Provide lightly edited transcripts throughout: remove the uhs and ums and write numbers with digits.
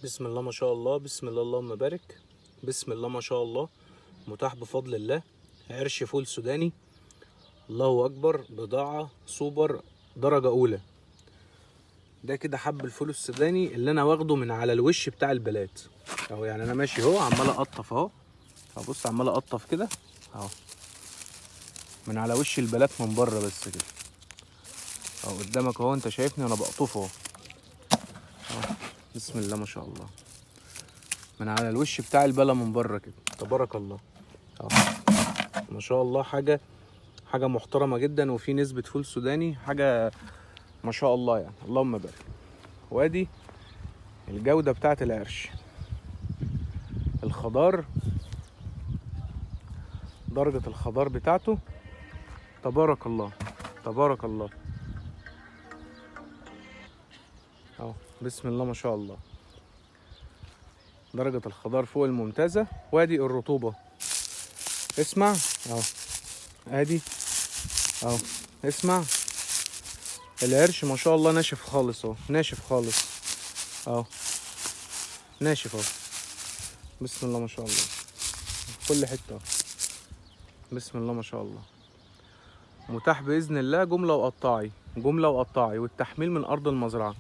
بسم الله ما شاء الله، بسم الله اللهم بارك. بسم الله ما شاء الله. متاح بفضل الله عرش فول سوداني. الله اكبر. بضاعة سوبر درجة اولى. ده كده حب الفول السوداني اللي انا واخده من على الوش بتاع البلاد اهو. يعني انا ماشي اهو عمال اقطف اهو. هبص عمال اقطف كده اهو من على وش البلاد من بره بس كده اهو قدامك اهو. انت شايفني انا بقطفه اهو. بسم الله ما شاء الله. من على الوش بتاع البلا من بره كده. تبارك الله اهو. ما شاء الله. حاجه محترمه جدا، وفي نسبه فول سوداني حاجه ما شاء الله يعني. اللهم بارك. وادي الجوده بتاعه العرش. الخضار، درجه الخضار بتاعته تبارك الله تبارك الله اهو. بسم الله ما شاء الله. درجه الخضار فوق الممتازه. وادي الرطوبه اسمع اهو. ادي اهو اسمع. العرش ما شاء الله ناشف خالص اهو. ناشف خالص اهو. ناشف اهو. بسم الله ما شاء الله. في كل حته اهو. بسم الله ما شاء الله. متاح باذن الله جمله وقطاعي، جمله وقطاعي، والتحميل من ارض المزرعه.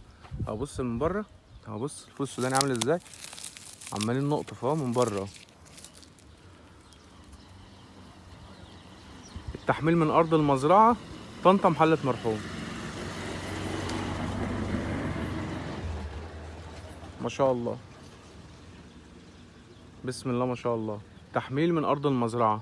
اهو بص من بره اهو. بص الفول السوداني عامل ازاي. عمالين نقطف اهو من بره اهو. التحميل من ارض المزرعه طنطا محله مرحوم. ما شاء الله. بسم الله ما شاء الله. تحميل من ارض المزرعه.